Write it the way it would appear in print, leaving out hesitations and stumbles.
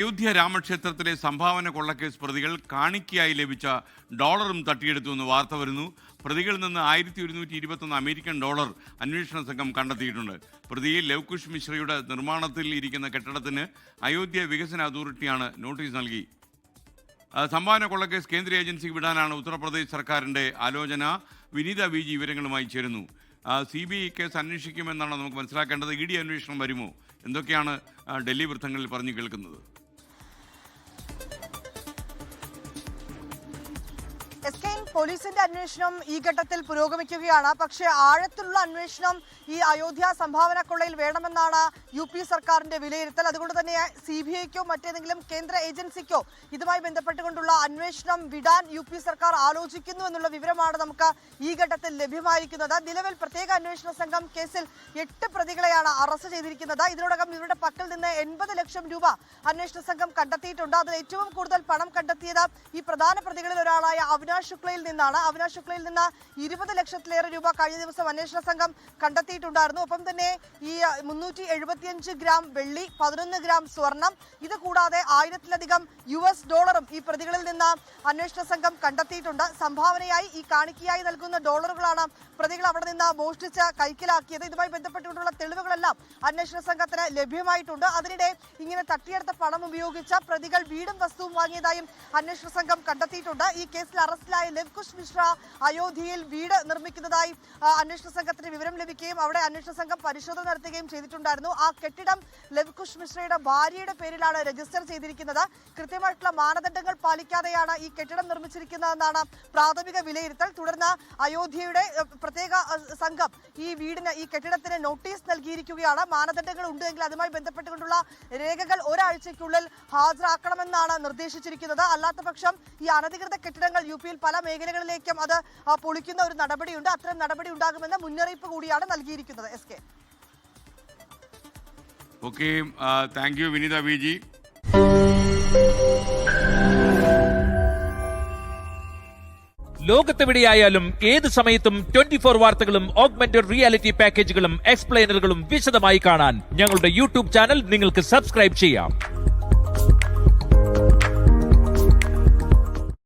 അയോധ്യ രാമക്ഷേത്രത്തിലെ സംഭാവന കൊള്ളക്കേസ് പ്രതികൾ കാണിക്കയായി ലഭിച്ച ഡോളറും തട്ടിയെടുത്തുവെന്ന് വാർത്ത വരുന്നു. പ്രതികളിൽ നിന്ന് 1121 അമേരിക്കൻ ഡോളർ അന്വേഷണ സംഘം കണ്ടെത്തിയിട്ടുണ്ട്. പ്രതിയെ ലവ്കുഷ് മിശ്രയുടെ നിർമ്മാണത്തിൽ ഇരിക്കുന്ന കെട്ടിടത്തിന് അയോധ്യ വികസന അതോറിറ്റിയാണ് നോട്ടീസ് നൽകി. സംഭാവന കൊള്ളക്കേസ് കേന്ദ്ര ഏജൻസിക്ക് വിടാനാണ് ഉത്തർപ്രദേശ് സർക്കാരിൻ്റെ ആലോചന. വിനീത വി ജി വിവരങ്ങളുമായി ചേരുന്നു. CBI കേസ് അന്വേഷിക്കുമെന്നാണ് നമുക്ക് മനസ്സിലാക്കേണ്ടത്. ED അന്വേഷണം വരുമോ? എന്തൊക്കെയാണ് ഡൽഹി വൃത്തങ്ങളിൽ പറഞ്ഞു കേൾക്കുന്നത്? പോലീസിന്റെ അന്വേഷണം ഈ ഘട്ടത്തിൽ പുരോഗമിക്കുകയാണ്. പക്ഷേ ആഴത്തിലുള്ള അന്വേഷണം ഈ അയോധ്യ സംഭാവന കൊള്ളയിൽ വേണമെന്നാണ് UP സർക്കാരിന്റെ വിലയിരുത്തൽ. അതുകൊണ്ട് തന്നെ CBIക്കോ മറ്റേതെങ്കിലും കേന്ദ്ര ഏജൻസിക്കോ ഇതുമായി ബന്ധപ്പെട്ടുകൊണ്ടുള്ള അന്വേഷണം വിടാൻ UP സർക്കാർ ആലോചിക്കുന്നു എന്നുള്ള വിവരമാണ് നമുക്ക് ഈ ഘട്ടത്തിൽ ലഭ്യമായിരിക്കുന്നത്. നിലവിൽ പ്രത്യേക അന്വേഷണ സംഘം കേസിൽ 8 പ്രതികളെയാണ് അറസ്റ്റ് ചെയ്തിരിക്കുന്നത്. ഇതിനോടകം ഇവരുടെ പക്കൽ നിന്ന് 80 ലക്ഷം രൂപ അന്വേഷണ സംഘം കണ്ടെത്തിയിട്ടുണ്ട്. അതിൽ ഏറ്റവും കൂടുതൽ പണം കണ്ടെത്തിയത് ഈ പ്രധാന പ്രതികളിൽ ഒരാളായ അവിനാഷ് ശുക്ലയിൽ നിന്നാണ്. അവിനാഷ് ശുക്ലയിൽ നിന്ന് 20 ലക്ഷത്തിലേറെ രൂപ കഴിഞ്ഞ ദിവസം അന്വേഷണ സംഘം കണ്ടെത്തിയിട്ടുണ്ടായിരുന്നു. ഒപ്പം തന്നെ ഈ 375 ഗ്രാം വെള്ളി, 11 ഗ്രാം സ്വർണം, ഇത് കൂടാതെ 1000-ലധികം US ഡോളറും ഈ പ്രതികളിൽ നിന്ന് അന്വേഷണ സംഘം കണ്ടെത്തിയിട്ടുണ്ട്. സംഭാവനയായി ഈ കാണിക്കയായി നൽകുന്ന ഡോളറുകളാണ് പ്രതികൾ അവിടെ നിന്ന് മോഷ്ടിച്ച് കൈക്കലാക്കിയത്. ഇതുമായി ബന്ധപ്പെട്ടുകൊണ്ടുള്ള തെളിവുകളെല്ലാം അന്വേഷണ സംഘത്തിന് ലഭ്യമായിട്ടുണ്ട്. അതിനിടെ ഇങ്ങനെ തട്ടിയെടുത്ത പണം ഉപയോഗിച്ച പ്രതികൾ വീടും വസ്തുവും വാങ്ങിയതായും അന്വേഷണ സംഘം കണ്ടെത്തിയിട്ടുണ്ട്. ഈ കേസിൽ അറസ്റ്റിലായ ലവ്കുഷ് മിശ്ര അയോധ്യയിൽ വീട് നിർമ്മിക്കുന്നതായി അന്വേഷണ സംഘത്തിന് വിവരം ലഭിക്കുകയും അവിടെ അന്വേഷണ സംഘം പരിശോധന നടത്തുകയും ചെയ്തിട്ടുണ്ടായിരുന്നു. ആ കെട്ടിടം ലവ്കുഷ് മിശ്രയുടെ ഭാര്യയുടെ പേരിലാണ് രജിസ്റ്റർ ചെയ്തിരിക്കുന്നത്. കൃത്യമായിട്ടുള്ള മാനദണ്ഡങ്ങൾ പാലിക്കാതെയാണ് ഈ കെട്ടിടം നിർമ്മിച്ചിരിക്കുന്നതെന്നാണ് പ്രാഥമിക വിലയിരുത്തൽ. തുടർന്ന് അയോധ്യയുടെ പ്രത്യേക സംഘം ഈ കെട്ടിടത്തിന് നോട്ടീസ് നൽകിയിരിക്കുകയാണ്. മാനദണ്ഡങ്ങൾ ഉണ്ടെങ്കിൽ അതുമായി ബന്ധപ്പെട്ടുകൊണ്ടുള്ള രേഖകൾ ഒരാഴ്ചയ്ക്കുള്ളിൽ ഹാജരാക്കണമെന്നാണ് നിർദ്ദേശിച്ചിരിക്കുന്നത്. അല്ലാത്ത പക്ഷം ഈ അനധികൃത കെട്ടിടങ്ങൾ UPയിൽ പല മേഖലകളിലേക്കും അത് പൊളിക്കുന്ന ഒരു നടപടിയുണ്ട്. അത്തരം നടപടി ഉണ്ടാകുമെന്ന മുന്നറിയിപ്പ് കൂടിയാണ് നൽകിയിരിക്കുന്നത്. SK. Okay, thank you Vineetha V G. ലോകത്തെവിടെയായാലും ഏത് സമയത്തും 24 വാർത്തകളും ഓഗ്മെന്റഡ് റിയാലിറ്റി പാക്കേജുകളും എക്സ്പ്ലെയിനറുകളും വിശദമായി കാണാൻ ഞങ്ങളുടെ YouTube ചാനൽ നിങ്ങൾക്ക് സബ്സ്ക്രൈബ് ചെയ്യാം.